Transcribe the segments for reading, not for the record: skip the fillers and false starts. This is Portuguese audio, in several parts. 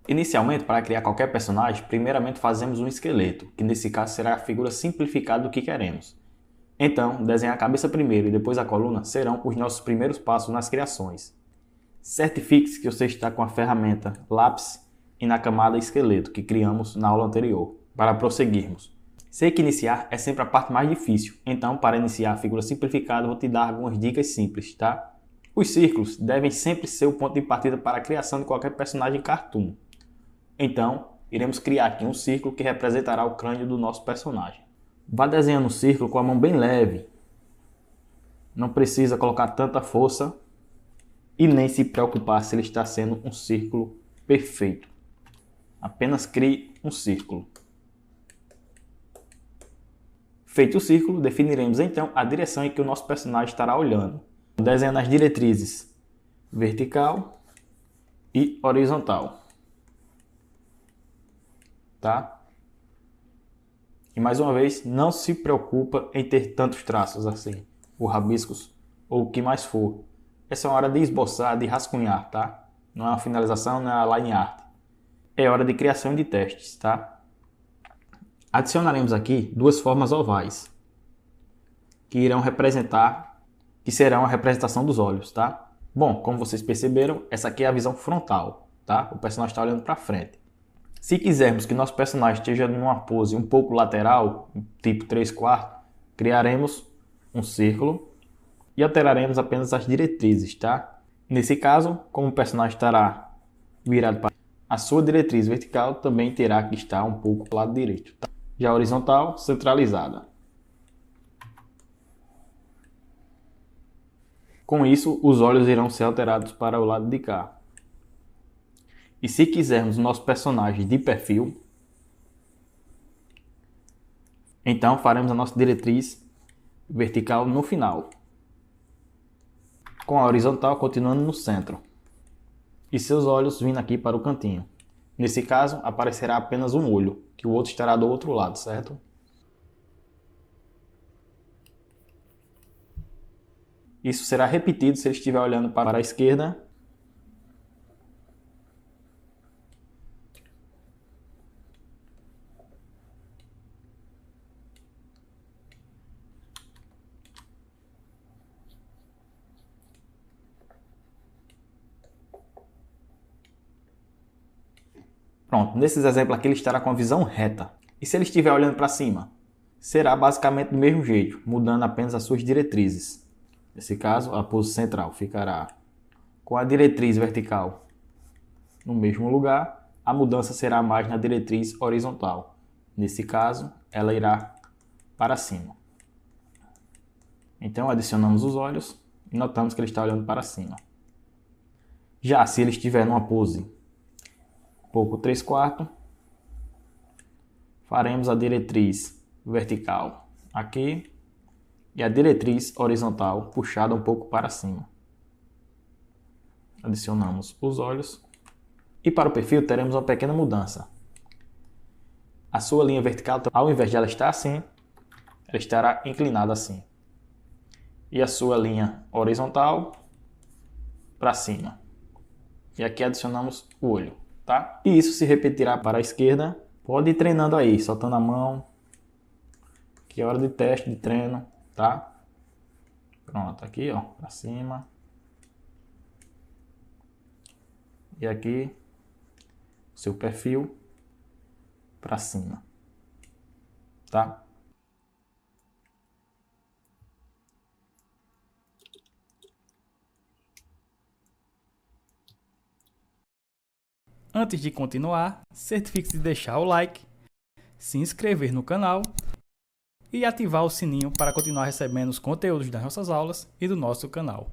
Inicialmente, para criar qualquer personagem, primeiramente fazemos um esqueleto, que nesse caso será a figura simplificada do que queremos. Então, desenhar a cabeça primeiro e depois a coluna serão os nossos primeiros passos nas criações. Certifique-se que você está com a ferramenta lápis e na camada esqueleto que criamos na aula anterior, para prosseguirmos. Sei que iniciar é sempre a parte mais difícil, então para iniciar a figura simplificada vou te dar algumas dicas simples, tá? Os círculos devem sempre ser o ponto de partida para a criação de qualquer personagem cartoon. Então, iremos criar aqui um círculo que representará o crânio do nosso personagem. Vá desenhando um círculo com a mão bem leve. Não precisa colocar tanta força e nem se preocupar se ele está sendo um círculo perfeito. Apenas crie um círculo. Feito o círculo, definiremos então a direção em que o nosso personagem estará olhando, desenhando as diretrizes vertical e horizontal. Tá? E mais uma vez, não se preocupa em ter tantos traços assim, ou rabiscos, ou o que mais for. Essa é uma hora de esboçar, de rascunhar, tá? Não é uma finalização, não é uma line art. É hora de criação e de testes, tá? Adicionaremos aqui duas formas ovais, que serão a representação dos olhos, tá? Bom, como vocês perceberam, essa aqui é a visão frontal, tá? O personagem está olhando para frente. Se quisermos que nosso personagem esteja numa pose um pouco lateral, tipo 3/4, criaremos um círculo e alteraremos apenas as diretrizes, tá? Nesse caso, como o personagem estará virado para a sua diretriz vertical, também terá que estar um pouco para o lado direito, tá? Já a horizontal, centralizada. Com isso, os olhos irão ser alterados para o lado de cá. E se quisermos o nosso personagem de perfil, então faremos a nossa diretriz vertical no final, com a horizontal continuando no centro, e seus olhos vindo aqui para o cantinho. Nesse caso, aparecerá apenas um olho, que o outro estará do outro lado, certo? Isso será repetido se ele estiver olhando para a esquerda. Pronto, nesses exemplos aqui ele estará com a visão reta. E se ele estiver olhando para cima? Será basicamente do mesmo jeito, mudando apenas as suas diretrizes. Nesse caso, a pose central ficará com a diretriz vertical no mesmo lugar, a mudança será mais na diretriz horizontal. Nesse caso, ela irá para cima. Então, adicionamos os olhos e notamos que ele está olhando para cima. Já se ele estiver numa pose pouco 3/4, faremos a diretriz vertical aqui e a diretriz horizontal puxada um pouco para cima. Adicionamos os olhos. E para o perfil teremos uma pequena mudança. A sua linha vertical, ao invés de ela estar assim, ela estará inclinada assim. E a sua linha horizontal para cima. E aqui adicionamos o olho, tá? E isso se repetirá para a esquerda. Pode ir treinando aí, soltando a mão. Que é hora de teste, de treino, tá? Pronto, aqui ó, para cima. E aqui, seu perfil para cima, tá? Antes de continuar, certifique-se de deixar o like, se inscrever no canal e ativar o sininho para continuar recebendo os conteúdos das nossas aulas e do nosso canal.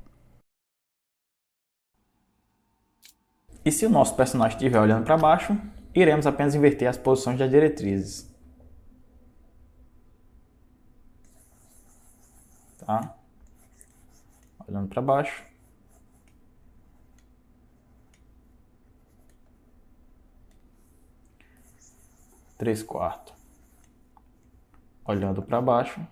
E se o nosso personagem estiver olhando para baixo, iremos apenas inverter as posições das diretrizes. Tá? Olhando para baixo. Três quartos. Olhando para baixo.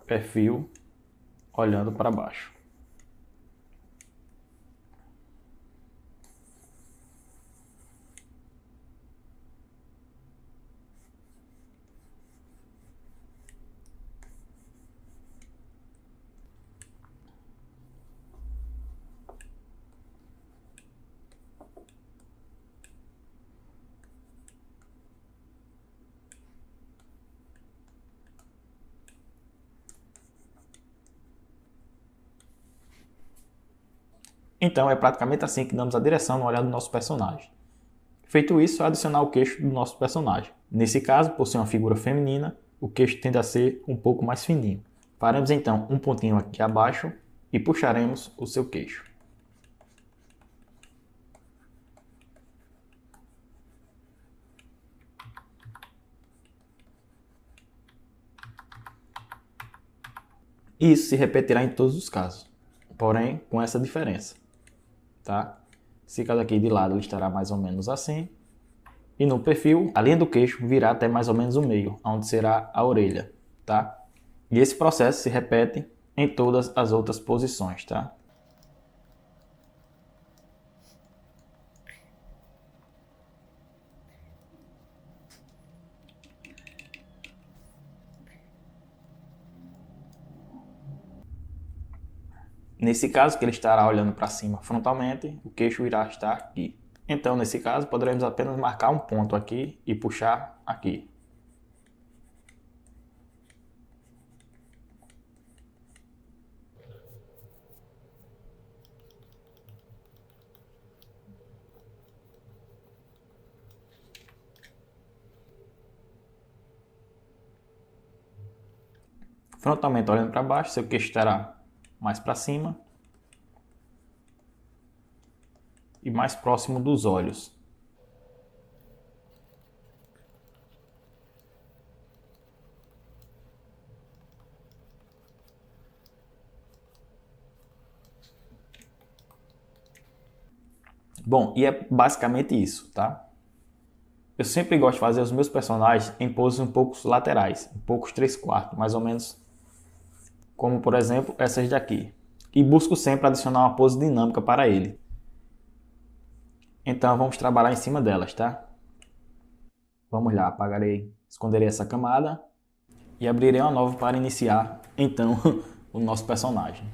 perfil olhando para baixo. Então é praticamente assim que damos a direção no olhar do nosso personagem. Feito isso, é adicionar o queixo do nosso personagem. Nesse caso, por ser uma figura feminina, o queixo tende a ser um pouco mais fininho. Faremos então um pontinho aqui abaixo e puxaremos o seu queixo. Isso se repetirá em todos os casos, porém com essa diferença, tá? Esse caso aqui de lado ele estará mais ou menos assim, e no perfil, a linha do queixo virá até mais ou menos o meio, onde será a orelha, tá? E esse processo se repete em todas as outras posições, tá? Nesse caso, que ele estará olhando para cima frontalmente, o queixo irá estar aqui. Então, nesse caso, poderemos apenas marcar um ponto aqui e puxar aqui. Frontalmente olhando para baixo, seu queixo estará mais para cima e mais próximo dos olhos. Bom, e é basicamente isso, tá? Eu sempre gosto de fazer os meus personagens em poses um pouco laterais, um pouco 3/4, mais ou menos como por exemplo essas daqui. E busco sempre adicionar uma pose dinâmica para ele. Então vamos trabalhar em cima delas, tá? Vamos lá, esconderei essa camada e abrirei uma nova para iniciar então o nosso personagem.